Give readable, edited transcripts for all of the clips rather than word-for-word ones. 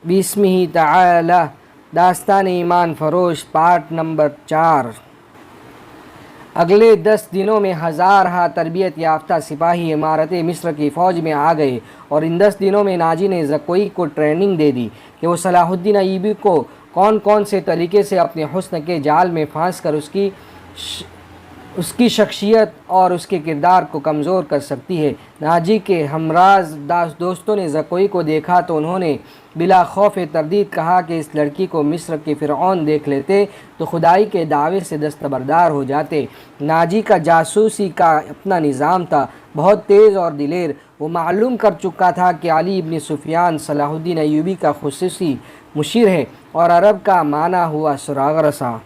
بسمہ تعالی داستان ایمان فروش پارٹ نمبر 4۔ اگلے 10 دنوں میں ہزارہا تربیت یافتہ سپاہی امارت مصر کی فوج میں آ گئے، اور ان 10 دنوں میں ناجی نے زکوئی کو ٹریننگ دے دی کہ وہ صلاح الدین ایوبی کو کون کون سے طریقے سے اپنے حسن کے جال میں پھانس کر اس کی شخصیت اور اس کے کردار کو کمزور کر سکتی ہے۔ ناجی کے ہمراز دوستوں نے زکوئی کو دیکھا تو انہوں نے بلا خوف تردید کہا کہ اس لڑکی کو مصر کے فرعون دیکھ لیتے تو خدائی کے دعوے سے دستبردار ہو جاتے۔ ناجی کا جاسوسی کا اپنا نظام تھا، بہت تیز اور دلیر۔ وہ معلوم کر چکا تھا کہ علی ابن سفیان صلاح الدین ایوبی کا خصوصی مشیر ہے، اور عرب کا معنی ہوا سراغ رساں۔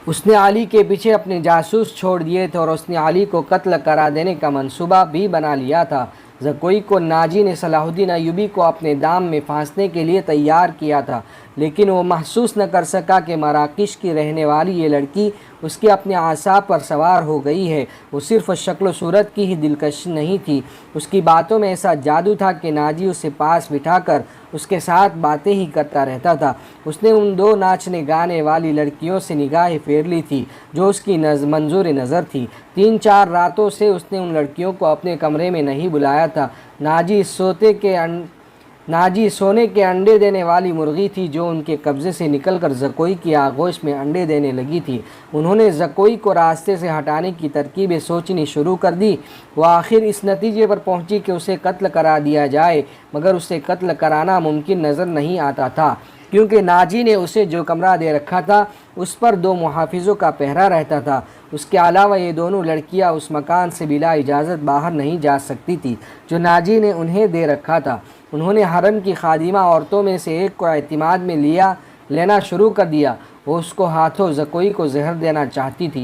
اس نے علی کے پیچھے اپنے جاسوس چھوڑ دیے تھے، اور اس نے علی کو قتل کرا دینے کا منصوبہ بھی بنا لیا تھا۔ زکوئی کو ناجی نے صلاح الدین ایوبی کو اپنے دام میں پھانسنے کے لیے تیار کیا تھا، لیکن وہ محسوس نہ کر سکا کہ مراکش کی رہنے والی یہ لڑکی اس کے اپنے اعصاب پر سوار ہو گئی ہے۔ وہ صرف شکل و صورت کی ہی دلکش نہیں تھی، اس کی باتوں میں ایسا جادو تھا کہ ناجی اسے پاس بٹھا کر اس کے ساتھ باتیں ہی کرتا رہتا تھا۔ اس نے ان 2 ناچنے گانے والی لڑکیوں سے نگاہیں پھیر لی تھی جو اس کی منظور نظر تھی۔ 3-4 راتوں سے اس نے ان لڑکیوں کو اپنے کمرے میں نہیں بلایا تھا۔ ناجی سونے کے انڈے دینے والی مرغی تھی جو ان کے قبضے سے نکل کر زکوئی کی آغوش میں انڈے دینے لگی تھی۔ انہوں نے زکوئی کو راستے سے ہٹانے کی ترکیبیں سوچنی شروع کر دی۔ وہ آخر اس نتیجے پر پہنچی کہ اسے قتل کرا دیا جائے، مگر اسے قتل کرانا ممکن نظر نہیں آتا تھا، کیونکہ ناجی نے اسے جو کمرہ دے رکھا تھا اس پر 2 محافظوں کا پہرا رہتا تھا۔ اس کے علاوہ یہ دونوں لڑکیاں اس مکان سے بلا اجازت باہر نہیں جا سکتی تھی جو ناجی نے انہیں دے رکھا تھا۔ انہوں نے حرم کی خادمہ عورتوں میں سے ایک کو اعتماد میں لینا شروع کر دیا۔ وہ اس کو ہاتھوں زکوئی کو زہر دینا چاہتی تھی۔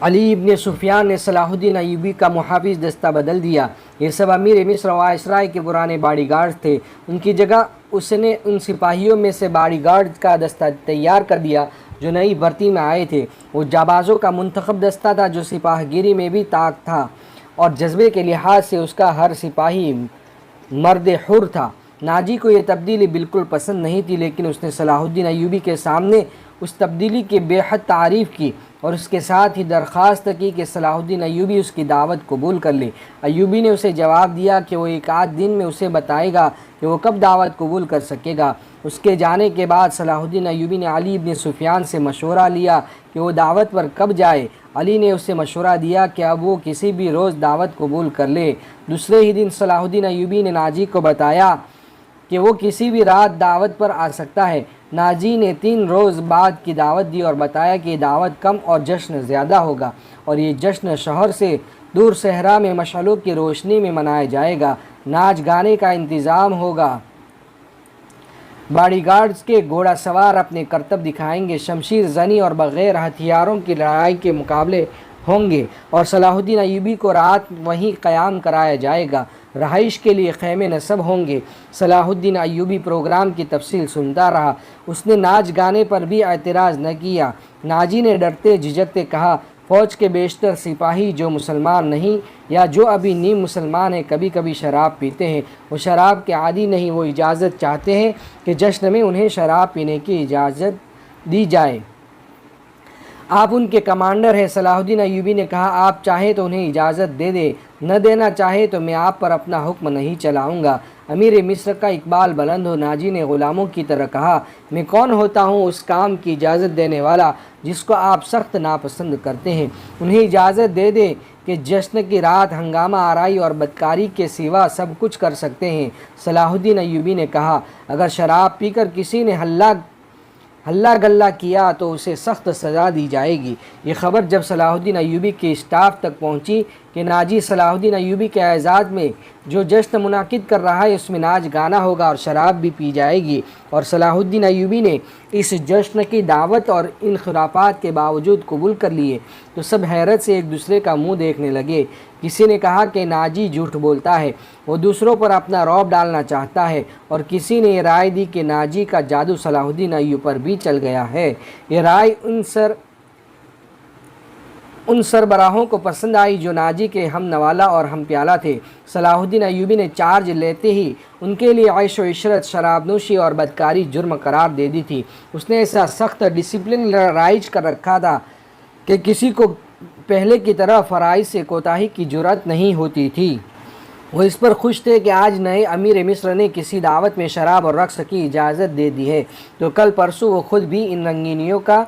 علی ابن سفیان نے صلاح الدین ایوبی کا محافظ دستہ بدل دیا۔ یہ سب امیر مصر وائسرائے کے پرانے باڈی گارڈز تھے۔ ان کی جگہ اس نے ان سپاہیوں میں سے باڈی گارڈز کا دستہ تیار کر دیا جو نئی بھرتی میں آئے تھے۔ وہ جانبازوں کا منتخب دستہ تھا جو سپاہ گیری میں بھی طاق تھا، اور جذبے کے لحاظ سے اس کا ہر سپاہی مرد حر تھا۔ ناجی کو یہ تبدیلی بالکل پسند نہیں تھی، لیکن اس نے صلاح الدین ایوبی کے سامنے اس تبدیلی کی بے حد تعریف کی، اور اس کے ساتھ ہی درخواست کی کہ صلاح الدین ایوبی اس کی دعوت قبول کر لے۔ ایوبی نے اسے جواب دیا کہ وہ 1 دن میں اسے بتائے گا کہ وہ کب دعوت قبول کر سکے گا۔ اس کے جانے کے بعد صلاح الدین ایوبی نے علی ابن سفیان سے مشورہ لیا کہ وہ دعوت پر کب جائے۔ علی نے اسے مشورہ دیا کہ اب وہ کسی بھی روز دعوت قبول کر لے۔ دوسرے ہی دن صلاح الدین ایوبی نے ناجی کو بتایا کہ وہ کسی بھی رات دعوت پر آ سکتا ہے۔ ناجی نے 3 روز بعد کی دعوت دی اور بتایا کہ یہ دعوت کم اور جشن زیادہ ہوگا، اور یہ جشن شہر سے دور صحرا میں مشعلوں کی روشنی میں منایا جائے گا۔ ناچ گانے کا انتظام ہوگا، باڈی گارڈز کے گھوڑا سوار اپنے کرتب دکھائیں گے، شمشیر زنی اور بغیر ہتھیاروں کی لڑائی کے مقابلے ہوں گے، اور صلاح الدین ایوبی کو رات وہیں قیام کرایا جائے گا۔ رہائش کے لیے خیمے نصب ہوں گے۔ صلاح الدین ایوبی پروگرام کی تفصیل سنتا رہا۔ اس نے ناچ گانے پر بھی اعتراض نہ کیا۔ ناجی نے ڈرتے جھجکتے کہا، فوج کے بیشتر سپاہی جو مسلمان نہیں یا جو ابھی نیم مسلمان ہیں کبھی کبھی شراب پیتے ہیں۔ وہ شراب کے عادی نہیں، وہ اجازت چاہتے ہیں کہ جشن میں انہیں شراب پینے کی اجازت دی جائے۔ آپ ان کے کمانڈر ہیں۔ صلاح الدین ایوبی نے کہا، آپ چاہیں تو انہیں اجازت دے دیں، نہ دینا چاہے تو میں آپ پر اپنا حکم نہیں چلاؤں گا۔ امیر مصر کا اقبال بلند ہو۔ ناجی نے غلاموں کی طرح کہا، میں کون ہوتا ہوں اس کام کی اجازت دینے والا جس کو آپ سخت ناپسند کرتے ہیں؟ انہیں اجازت دے دیں کہ جشن کی رات ہنگامہ آرائی اور بدکاری کے سوا سب کچھ کر سکتے ہیں۔ صلاح الدین ایوبی نے کہا، اگر شراب پی کر کسی نے ہلہ گلہ کیا تو اسے سخت سزا دی جائے گی۔ یہ خبر جب صلاح الدین ایوبی کے اسٹاف تک پہنچی کہ ناجی صلاح الدین ایوبی کے اعزاز میں جو جشن منعقد کر رہا ہے اس میں ناچ گانا ہوگا اور شراب بھی پی جائے گی، اور صلاح الدین ایوبی نے اس جشن کی دعوت اور ان خرافات کے باوجود قبول کر لیے، تو سب حیرت سے ایک دوسرے کا منہ دیکھنے لگے۔ کسی نے کہا کہ ناجی جھوٹ بولتا ہے، وہ دوسروں پر اپنا رعب ڈالنا چاہتا ہے، اور کسی نے یہ رائے دی کہ ناجی کا جادو صلاح الدین ایوبی پر بھی چل گیا ہے۔ یہ رائے ان سربراہوں کو پسند آئی جو ناجی کے ہم نوالا اور ہم پیالہ تھے۔ صلاح الدین ایوبی نے چارج لیتے ہی ان کے لیے عیش و عشرت، شراب نوشی اور بدکاری جرم قرار دے دی تھی۔ اس نے ایسا سخت ڈسپلن رائج کر رکھا تھا کہ کسی کو پہلے کی طرح فرائض سے کوتاہی کی جرأت نہیں ہوتی تھی۔ وہ اس پر خوش تھے کہ آج نئے امیر مصر نے کسی دعوت میں شراب اور رقص کی اجازت دے دی ہے تو کل پرسوں وہ خود بھی ان رنگینیوں کا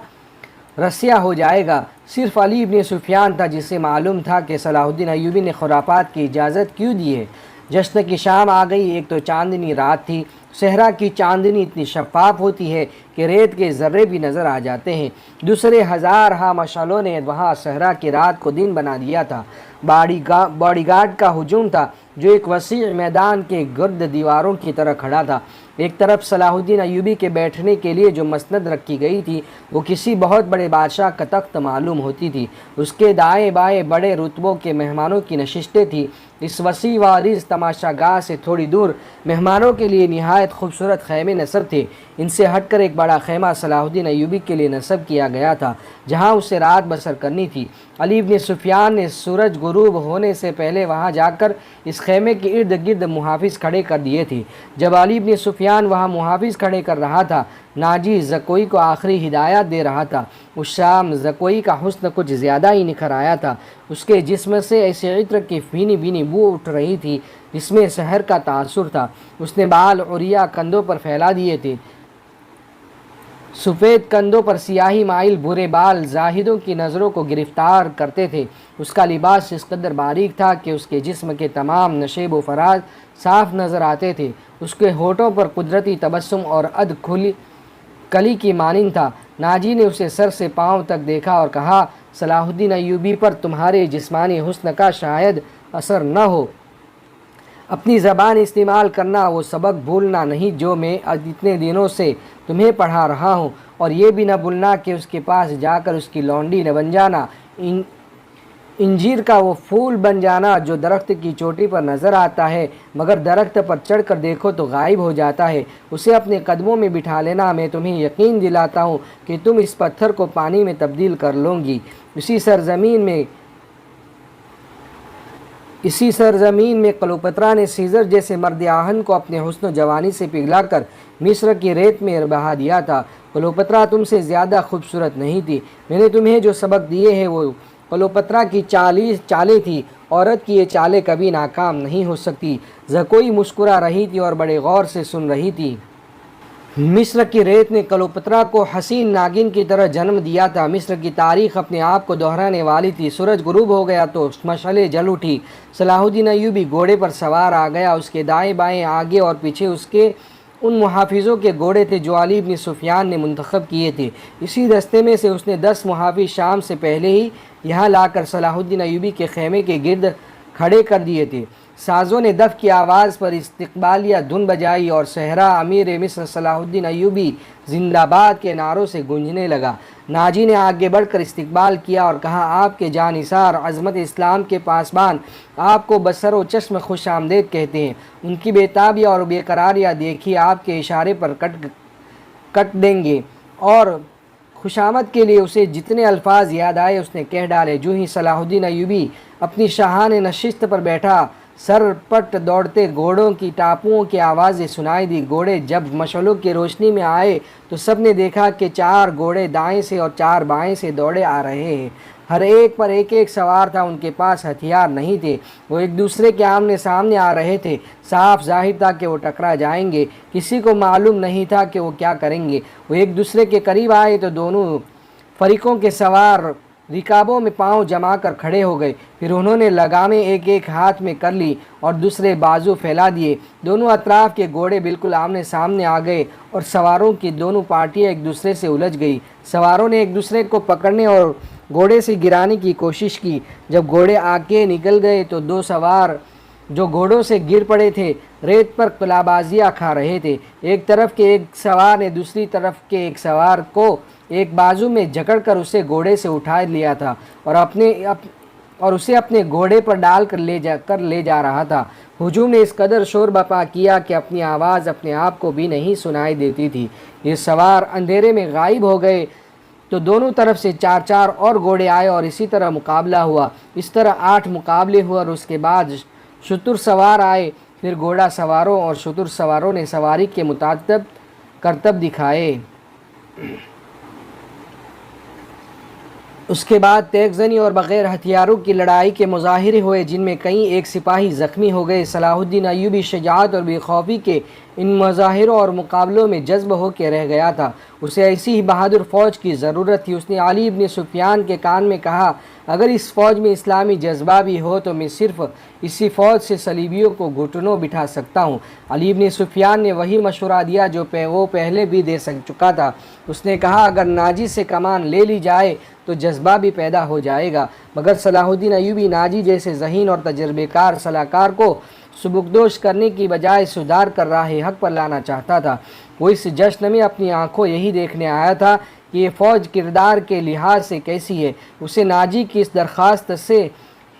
رسیا ہو جائے گا۔ صرف علی ابن سفیان تھا جسے معلوم تھا کہ صلاح الدین ایوبی نے خرافات کی اجازت کیوں دی ہے۔ جشن کی شام آ گئی۔ ایک تو چاندنی رات تھی۔ صحرا کی چاندنی اتنی شفاف ہوتی ہے کہ ریت کے ذرے بھی نظر آ جاتے ہیں۔ دوسرے ہزارہا مشعلوں نے وہاں صحرا کی رات کو دن بنا دیا تھا۔ باڈی گارڈ کا ہجوم تھا جو ایک وسیع میدان کے گرد دیواروں کی طرح کھڑا تھا۔ ایک طرف صلاح الدین ایوبی کے بیٹھنے کے لیے جو مسند رکھی گئی تھی وہ کسی بہت بڑے بادشاہ کا تخت معلوم ہوتی تھی۔ اس کے دائیں بائیں بڑے رتبوں کے مہمانوں کی نشستیں تھیں۔ اس وسیع و عریض تماشا گاہ سے تھوڑی دور مہمانوں کے لیے نہایت خوبصورت خیمے نصب تھے۔ ان سے ہٹ کر ایک بڑا خیمہ صلاح الدین ایوبی کے لیے نصب کیا گیا تھا جہاں اسے رات بسر کرنی تھی۔ علی ابن سفیان نے سورج غروب ہونے سے پہلے وہاں جا کر اس خیمے کے ارد گرد محافظ کھڑے کر دیے تھے۔ جب علی ابن سفیان وہاں محافظ کھڑے کر رہا تھا، ناجی زکوئی کو آخری ہدایات دے رہا تھا۔ اس شام زکوئی کا حسن کچھ زیادہ ہی نکھر آیا تھا۔ اس کے جسم سے ایسے عطر کی فینی بینی بو اٹھ رہی تھی جس میں سحر کا تاثر تھا۔ اس نے بال عریہ کندھوں پر پھیلا دیے تھے۔ سفید کندھوں پر سیاہی مائل برے بال زاہدوں کی نظروں کو گرفتار کرتے تھے۔ اس کا لباس اس قدر باریک تھا کہ اس کے جسم کے تمام نشیب و فراز صاف نظر آتے تھے۔ اس کے ہونٹوں پر قدرتی تبسم اور کلی کی مانند تھا۔ ناجی نے اسے سر سے پاؤں تک دیکھا اور کہا، صلاح الدین ایوبی پر تمہارے جسمانی حسن کا شاید اثر نہ ہو۔ اپنی زبان استعمال کرنا، وہ سبق بھولنا نہیں جو میں اتنے دنوں سے تمہیں پڑھا رہا ہوں، اور یہ بھی نہ بھولنا کہ اس کے پاس جا کر اس کی لونڈی نہ بن جانا، انجیر کا وہ پھول بن جانا جو درخت کی چوٹی پر نظر آتا ہے مگر درخت پر چڑھ کر دیکھو تو غائب ہو جاتا ہے۔ اسے اپنے قدموں میں بٹھا لینا۔ میں تمہیں یقین دلاتا ہوں کہ تم اس پتھر کو پانی میں تبدیل کر لو گی۔ اسی سرزمین میں کلوپترا نے سیزر جیسے مرد آہن کو اپنے حسن و جوانی سے پگھلا کر مصر کی ریت میں بہا دیا تھا۔ کلوپترا تم سے زیادہ خوبصورت نہیں تھی۔ میں نے تمہیں جو سبق دیے ہیں وہ کلوپترا کی چالیں تھیں۔ عورت کی یہ چالیں کبھی ناکام نہیں ہو سکتی۔ زکوئی مسکرا رہی تھی اور بڑے غور سے سن رہی تھی۔ مصر کی ریت نے کلوپترا کو حسین ناگن کی طرح جنم دیا تھا۔ مصر کی تاریخ اپنے آپ کو دہرانے والی تھی۔ سورج غروب ہو گیا تو مشعلیں جل اٹھی۔ صلاح الدین ایوبی گھوڑے پر سوار آ گیا۔ اس کے دائیں بائیں آگے اور پیچھے اس کے ان محافظوں کے گھوڑے تھے جو علی ابن سفیان نے منتخب کیے تھے۔ اسی دستے میں سے اس نے 10 محافظ شام سے پہلے ہی یہاں لا کر صلاح الدین ایوبی کے خیمے کے گرد کھڑے کر دیے تھے۔ سازوں نے دف کی آواز پر استقبالیہ دھن بجائی اور صحرا امیر مصر صلاح الدین ایوبی زندہ باد کے نعروں سے گونجنے لگا۔ ناجی نے آگے بڑھ کر استقبال کیا اور کہا، آپ کے جانثار، عظمت اسلام کے پاسبان آپ کو بسر و چشم خوش آمدید کہتے ہیں۔ ان کی بےتابی اور بے قراریاں دیکھیے آپ کے اشارے پر کٹ دیں گے۔ اور خوشامد کے لیے اسے جتنے الفاظ یاد آئے اس نے کہہ ڈالے۔ جو ہی صلاح الدین ایوبی اپنی شاہانہ نشست پر بیٹھا، سر پٹ دوڑتے گھوڑوں کی ٹاپوؤں کی آوازیں سنائی دی۔ گھوڑے جب مشعلوں کی روشنی میں آئے تو سب نے دیکھا کہ 4 گھوڑے دائیں سے اور 4 بائیں سے دوڑے آ رہے ہیں۔ ہر ایک پر ایک سوار تھا۔ ان کے پاس ہتھیار نہیں تھے۔ وہ ایک دوسرے کے آمنے سامنے آ رہے تھے۔ صاف ظاہر تھا کہ وہ ٹکرا جائیں گے۔ کسی کو معلوم نہیں تھا کہ وہ کیا کریں گے۔ وہ ایک دوسرے کے قریب آئے تو دونوں فریقوں کے سوار رکابوں میں پاؤں جما کر کھڑے ہو گئے۔ پھر انہوں نے لگامیں ایک ہاتھ میں کر لی اور دوسرے بازو پھیلا دیے۔ دونوں اطراف کے گھوڑے بالکل آمنے سامنے آ گئے اور سواروں کی دونوں پارٹیاں ایک دوسرے سے الجھ گئی۔ سواروں نے ایک دوسرے کو پکڑنے اور گھوڑے سے گرانے کی کوشش کی۔ جب گھوڑے آگے نکل گئے تو 2 سوار جو گھوڑوں سے گر پڑے تھے ریت پر قلابازیاں کھا رہے تھے۔ ایک طرف کے ایک سوار نے دوسری طرف کے ایک سوار کو ایک بازو میں جکڑ کر اسے گھوڑے سے اٹھا لیا تھا اور اسے اپنے گھوڑے پر ڈال کر لے جا رہا تھا۔ ہجوم نے اس قدر شور بپا کیا کہ اپنی آواز اپنے آپ کو بھی نہیں سنائی دیتی تھی۔ یہ سوار اندھیرے میں غائب ہو گئے۔ تو دونوں طرف سے 4 اور گھوڑے آئے اور اسی طرح مقابلہ ہوا۔ اس طرح 8 مقابلے ہوئے اور اس کے بعد شتر سوار آئے، پھر گھوڑا سواروں اور شتر سواروں نے سواری کے متعدد کرتب دکھائے۔ اس کے بعد تیغ زنی اور بغیر ہتھیاروں کی لڑائی کے مظاہرے ہوئے، جن میں کئی ایک سپاہی زخمی ہو گئے۔ صلاح الدین ایوبی شجاعت اور بے خوفی کے ان مظاہروں اور مقابلوں میں جذب ہو کے رہ گیا تھا۔ اسے ایسی ہی بہادر فوج کی ضرورت تھی۔ اس نے علی ابن سفیان کے کان میں کہا، اگر اس فوج میں اسلامی جذبہ بھی ہو تو میں صرف اسی فوج سے صلیبیوں کو گھٹنوں بٹھا سکتا ہوں۔ علی ابن سفیان نے وہی مشورہ دیا جو وہ پہلے بھی دے چکا تھا۔ اس نے کہا، اگر ناجی سے کمان لے لی جائے تو جذبہ بھی پیدا ہو جائے گا، مگر صلاح الدین ایوبی ناجی جیسے ذہین اور تجربے کار صلاح کار کو سبکدوش کرنے کی بجائے سدھار کر راہ حق پر لانا چاہتا تھا۔ وہ اس جشن میں اپنی آنکھوں یہی دیکھنے آیا تھا کہ یہ فوج کردار کے لحاظ سے کیسی ہے۔ اسے ناجی کی اس درخواست سے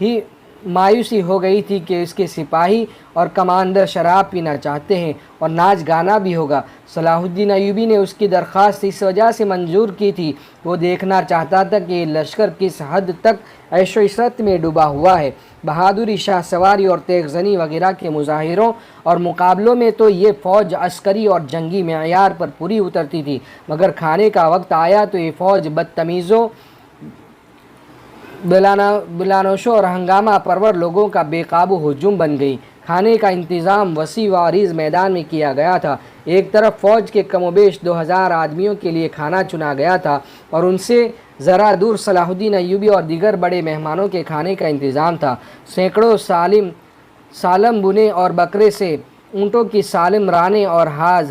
ہی مایوسی ہو گئی تھی کہ اس کے سپاہی اور کمانڈر شراب پینا چاہتے ہیں اور ناچ گانا بھی ہوگا۔ صلاح الدین ایوبی نے اس کی درخواست اس وجہ سے منظور کی تھی، وہ دیکھنا چاہتا تھا کہ یہ لشکر کس حد تک عیش و عشرت میں ڈوبا ہوا ہے۔ بہادری، شاہ سواری اور تیغ زنی وغیرہ کے مظاہروں اور مقابلوں میں تو یہ فوج عسکری اور جنگی معیار پر پوری اترتی تھی، مگر کھانے کا وقت آیا تو یہ فوج بدتمیزوں، بلانوشوں اور ہنگامہ پرور لوگوں کا بے قابو ہجوم بن گئی۔ کھانے کا انتظام وسیع و عریض میدان میں کیا گیا تھا۔ ایک طرف فوج کے کم و بیش 2000 آدمیوں کے لیے کھانا چنا گیا تھا اور ان سے ذرا دور صلاح الدین ایوبی اور دیگر بڑے مہمانوں کے کھانے کا انتظام تھا۔ سینکڑوں سالم بنے اور بکرے سے، اونٹوں کی سالم رانیں اور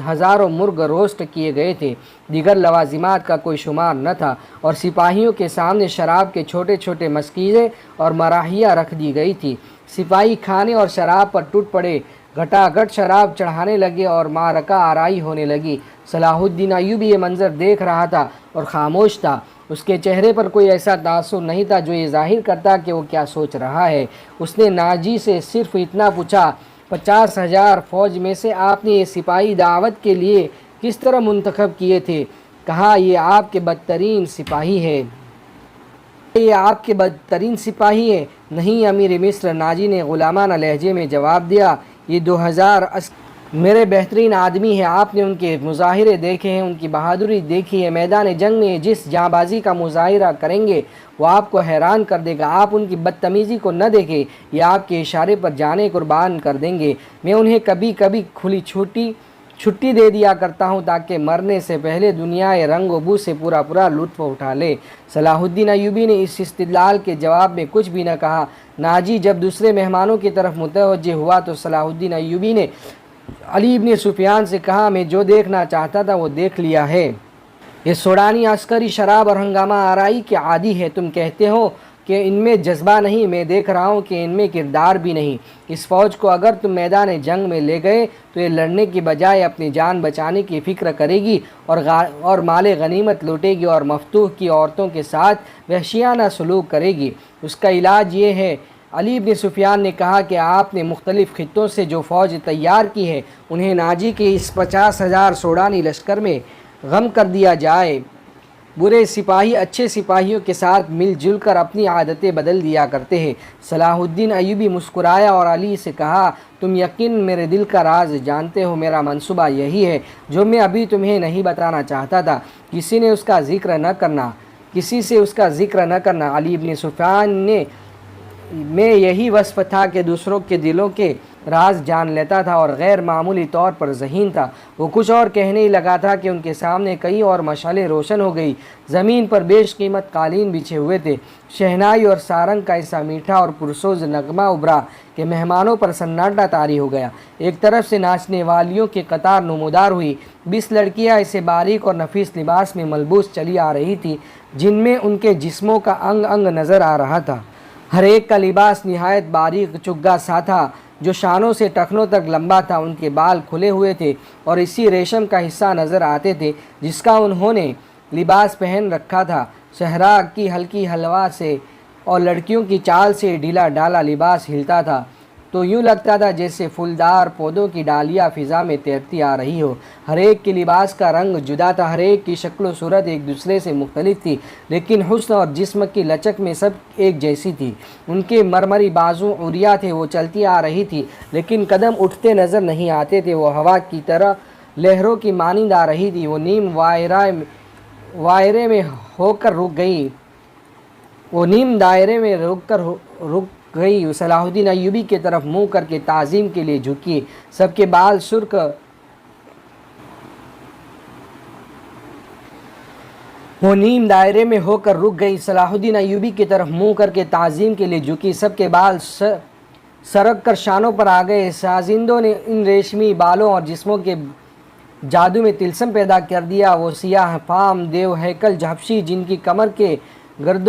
ہزاروں مرغ روسٹ کیے گئے تھے۔ دیگر لوازمات کا کوئی شمار نہ تھا اور سپاہیوں کے سامنے شراب کے چھوٹے چھوٹے مسکیزیں اور مراحیاں رکھ دی گئی تھی۔ سپاہی کھانے اور شراب پر ٹوٹ پڑے، گھٹا گھٹ شراب چڑھانے لگے اور معرکہ آرائی ہونے لگی۔ صلاح الدین ایوبی یہ منظر دیکھ رہا تھا اور خاموش تھا۔ اس کے چہرے پر کوئی ایسا تاثر نہیں تھا جو یہ ظاہر کرتا کہ وہ کیا سوچ رہا ہے۔ اس نے ناجی سے صرف اتنا پوچھا، 50,000 فوج میں سے آپ نے یہ سپاہی دعوت کے لیے کس طرح منتخب کیے تھے؟ کہا، یہ آپ کے بدترین سپاہی ہے۔ یہ آپ کے بدترین سپاہی ہے؟ نہیں امیر مصر، ناجی نے غلامانہ لہجے میں جواب دیا، یہ 2000 میرے بہترین آدمی ہیں۔ آپ نے ان کے مظاہرے دیکھے ہیں، ان کی بہادری دیکھی ہے۔ میدان جنگ میں جس جاں بازی کا مظاہرہ کریں گے وہ آپ کو حیران کر دے گا۔ آپ ان کی بدتمیزی کو نہ دیکھیں، یہ آپ کے اشارے پر جانے قربان کر دیں گے۔ میں انہیں کبھی کبھی کھلی چھٹی دے دیا کرتا ہوں تاکہ مرنے سے پہلے دنیا رنگ و بو سے پورا لطف اٹھا لے۔ صلاح الدین ایوبی نے اس استدلال کے جواب میں کچھ بھی نہ کہا۔ ناجی جب دوسرے مہمانوں کی طرف متوجہ ہوا تو صلاح الدین ایوبی نے علی ابن سفیان سے کہا، میں جو دیکھنا چاہتا تھا وہ دیکھ لیا ہے۔ یہ سوڈانی عسکری شراب اور ہنگامہ آرائی کے عادی ہے۔ تم کہتے ہو کہ ان میں جذبہ نہیں، میں دیکھ رہا ہوں کہ ان میں کردار بھی نہیں۔ اس فوج کو اگر تم میدان جنگ میں لے گئے تو یہ لڑنے کی بجائے اپنی جان بچانے کی فکر کرے گی اور مال غنیمت لوٹے گی اور مفتوح کی عورتوں کے ساتھ وحشیانہ سلوک کرے گی۔ اس کا علاج یہ ہے۔ علی ابن سفیان نے کہا کہ آپ نے مختلف خطوں سے جو فوج تیار کی ہے انہیں ناجی کے اس 50,000 سوڈانی لشکر میں غم کر دیا جائے۔ برے سپاہی اچھے سپاہیوں کے ساتھ مل جل کر اپنی عادتیں بدل دیا کرتے ہیں۔ صلاح الدین ایوبی مسکرایا اور علی سے کہا، تم یقین میرے دل کا راز جانتے ہو۔ میرا منصوبہ یہی ہے جو میں ابھی تمہیں نہیں بتانا چاہتا تھا۔ کسی سے اس کا ذکر نہ کرنا۔ علی ابن سفیان میں یہی وصف تھا کہ دوسروں کے دلوں کے راز جان لیتا تھا اور غیر معمولی طور پر ذہین تھا۔ وہ کچھ اور کہنے ہی لگا تھا کہ ان کے سامنے کئی اور مشعلیں روشن ہو گئی۔ زمین پر بیش قیمت قالین بچھے ہوئے تھے۔ شہنائی اور سارنگ کا ایسا میٹھا اور پرسوز نغمہ ابھرا کہ مہمانوں پر سناٹا طاری ہو گیا۔ ایک طرف سے ناچنے والیوں کی قطار نمودار ہوئی۔ 20 لڑکیاں ایسے باریک اور نفیس لباس میں ملبوس چلی آ رہی تھیں جن میں ان کے جسموں کا انگ انگ نظر آ رہا تھا۔ ہر ایک کا لباس نہایت باریک چگا سا تھا جو شانوں سے ٹخنوں تک لمبا تھا۔ ان کے بال کھلے ہوئے تھے اور اسی ریشم کا حصہ نظر آتے تھے جس کا انہوں نے لباس پہن رکھا تھا۔ صحرا کی ہلکی ہوا سے اور لڑکیوں کی چال سے ڈھیلا ڈھالا لباس ہلتا تھا۔ تو یوں لگتا تھا جیسے پھولدار پودوں کی ڈالیاں فضا میں تیرتی آ رہی ہو۔ ہر ایک کے لباس کا رنگ جدا تھا، ہر ایک کی شکل و صورت ایک دوسرے سے مختلف تھی، لیکن حسن اور جسم کی لچک میں سب ایک جیسی تھی۔ ان کے مرمری بازو عریاں تھے، وہ چلتی آ رہی تھی لیکن قدم اٹھتے نظر نہیں آتے تھے، وہ ہوا کی طرح لہروں کی مانند آ رہی تھی۔ وہ نیم دائرے میں ہو کر رک گئی، صلاح الدین ایوبی کی طرف منہ کر کے تعظیم کے لیے جھکی۔ سب کے بال سرخ وہ نیم دائرے میں ہو کر رک گئی، صلاح الدین ایوبی کی طرف منہ کر کے تعظیم کے لیے جھکی۔ سب کے بال سرک کر شانوں پر آ گئے۔ سازندوں نے ان ریشمی بالوں اور جسموں کے جادو میں طلسم پیدا کر دیا۔ وہ سیاہ فام دیو ہیکل حبشی جن کی کمر کے گرد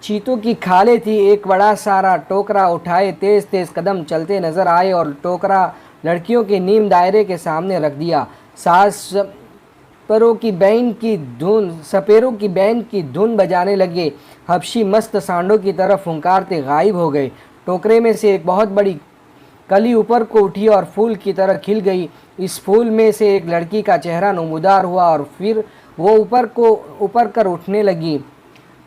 چیتوں کی کھالیں تھی، ایک بڑا سارا ٹوکرا اٹھائے تیز تیز قدم چلتے نظر آئے اور ٹوکرا لڑکیوں کے نیم دائرے کے سامنے رکھ دیا۔ سپیروں کی بین کی دھن بجانے لگے۔ حبشی مست سانڈوں کی طرف پھنکارتے غائب ہو گئے۔ ٹوکرے میں سے ایک بہت بڑی کلی اوپر کو اٹھی اور پھول کی طرح کھل گئی۔ اس پھول میں سے ایک لڑکی کا چہرہ نمودار ہوا اور پھر وہ اوپر کر اٹھنے لگی۔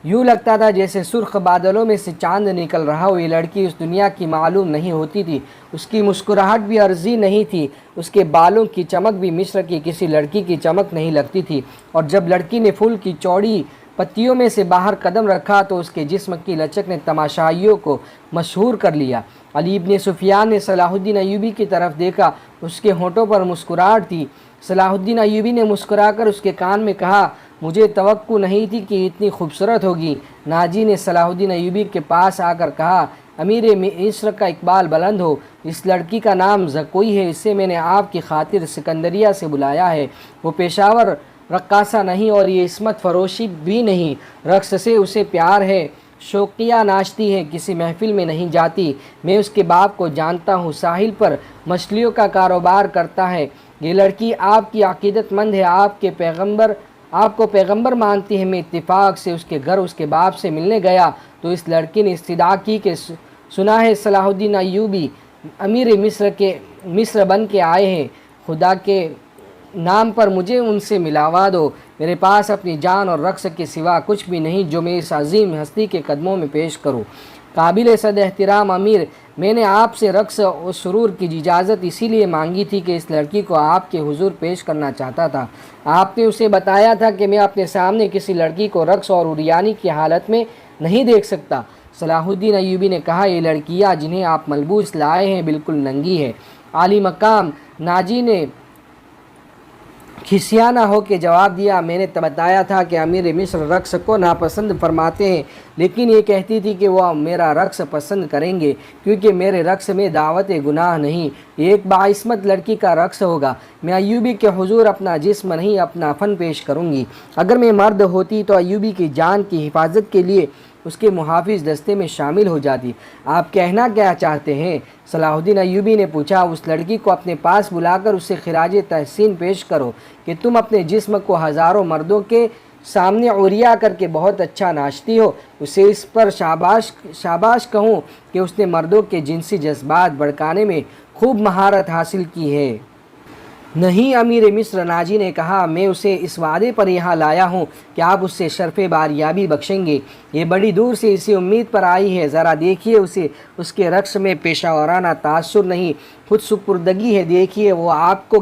یوں لگتا تھا جیسے سرخ بادلوں میں سے چاند نکل رہا ہو۔ یہ لڑکی اس دنیا کی معلوم نہیں ہوتی تھی، اس کی مسکراہٹ بھی عارضی نہیں تھی، اس کے بالوں کی چمک بھی مصر کی کسی لڑکی کی چمک نہیں لگتی تھی۔ اور جب لڑکی نے پھول کی چوڑی پتیوں میں سے باہر قدم رکھا تو اس کے جسم کی لچک نے تماشائیوں کو مسحور کر لیا۔ علی بن سفیان نے صلاح الدین ایوبی کی طرف دیکھا، اس کے ہونٹوں پر مسکراہٹ تھی۔ صلاح الدین ایوبی نے مسکرا کر اس کے کان میں کہا، مجھے توقع نہیں تھی کہ اتنی خوبصورت ہوگی۔ ناجی نے صلاح الدین ایوبی کے پاس آ کر کہا، امیر مصر کا اقبال بلند ہو، اس لڑکی کا نام زکوئی ہے، اسے میں نے آپ کی خاطر سکندریہ سے بلایا ہے۔ وہ پیشاور رقاصہ نہیں اور یہ عصمت فروشی بھی نہیں، رقص سے اسے پیار ہے، شوقیہ ناچتی ہے، کسی محفل میں نہیں جاتی۔ میں اس کے باپ کو جانتا ہوں، ساحل پر مچھلیوں کا کاروبار کرتا ہے۔ یہ لڑکی آپ کی عقیدت مند ہے، آپ کو پیغمبر مانتی ہے۔ میں اتفاق سے اس کے گھر اس کے باپ سے ملنے گیا تو اس لڑکی نے استدعا کی کہ سنا ہے صلاح الدین ایوبی امیر مصر بن کے آئے ہیں، خدا کے نام پر مجھے ان سے ملاوا دو۔ میرے پاس اپنی جان اور رقص کے سوا کچھ بھی نہیں جو میں اس عظیم ہستی کے قدموں میں پیش کروں۔ قابل صد احترام امیر، میں نے آپ سے رقص و سرور کی اجازت اسی لیے مانگی تھی کہ اس لڑکی کو آپ کے حضور پیش کرنا چاہتا تھا۔ آپ نے اسے بتایا تھا کہ میں اپنے سامنے کسی لڑکی کو رقص اور عریانی کی حالت میں نہیں دیکھ سکتا۔ صلاح الدین ایوبی نے کہا، یہ لڑکیاں جنہیں آپ ملبوس لائے ہیں بالکل ننگی ہے۔ عالی مقام ناجی نے کھسیانہ ہو کے جواب دیا، میں نے بتایا تھا کہ امیر مصر رقص کو ناپسند فرماتے ہیں، لیکن یہ کہتی تھی کہ وہ میرا رقص پسند کریں گے کیونکہ میرے رقص میں دعوت گناہ نہیں، یہ ایک باعصمت لڑکی کا رقص ہوگا۔ میں ایوبی کے حضور اپنا جسم نہیں اپنا فن پیش کروں گی۔ اگر میں مرد ہوتی تو ایوبی کی جان کی حفاظت کے لیے اس کے محافظ دستے میں شامل ہو جاتی۔ آپ کہنا کیا چاہتے ہیں؟ صلاح الدین ایوبی نے پوچھا۔ اس لڑکی کو اپنے پاس بلا کر اسے خراج تحسین پیش کرو کہ تم اپنے جسم کو ہزاروں مردوں کے سامنے عریاں کر کے بہت اچھا ناچتی ہو، اسے اس پر شاباش کہوں کہ اس نے مردوں کے جنسی جذبات بھڑکانے میں خوب مہارت حاصل کی ہے۔ نہیں امیر مصر، ناجی نے کہا، میں اسے اس وعدے پر یہاں لایا ہوں کہ آپ اس سے شرف باریابی بخشیں گے۔ یہ بڑی دور سے اسی امید پر آئی ہے۔ ذرا دیکھیے اسے، اس کے رقص میں پیشہ ورانہ تاثر نہیں، خود سپردگی ہے۔ دیکھیے وہ آپ کو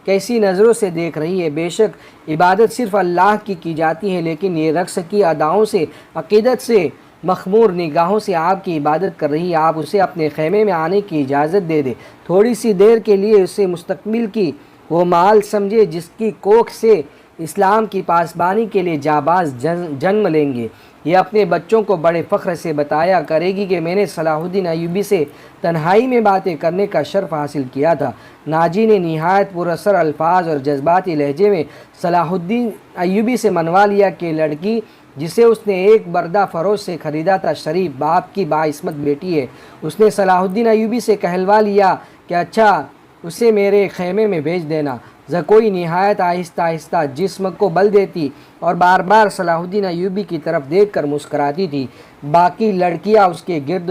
کیسی نظروں سے دیکھ رہی ہے۔ بے شک عبادت صرف اللہ کی جاتی ہے، لیکن یہ رقص کی اداؤں سے، عقیدت سے مخمور نگاہوں سے آپ کی عبادت کر رہی ہے۔ آپ اسے اپنے خیمے میں آنے کی اجازت دے دیں، تھوڑی سی دیر کے لیے اسے مستقبل کی وہ مال سمجھے جس کی کوکھ سے اسلام کی پاسبانی کے لیے جانباز جنم لیں گے۔ یہ اپنے بچوں کو بڑے فخر سے بتایا کرے گی کہ میں نے صلاح الدین ایوبی سے تنہائی میں باتیں کرنے کا شرف حاصل کیا تھا۔ ناجی نے نہایت پر اثر الفاظ اور جذباتی لہجے میں صلاح الدین ایوبی سے منوا لیا کہ لڑکی جسے اس نے ایک بردہ فروش سے خریدا تھا شریف باپ کی باعصمت بیٹی ہے۔ اس نے صلاح الدین ایوبی سے کہلوا لیا کہ اچھا اسے میرے خیمے میں بھیج دینا۔ زکوئی نہایت آہستہ آہستہ جسم کو بل دیتی اور بار بار صلاح الدین ایوبی کی طرف دیکھ کر مسکراتی تھی۔ باقی لڑکیاں اس کے گرد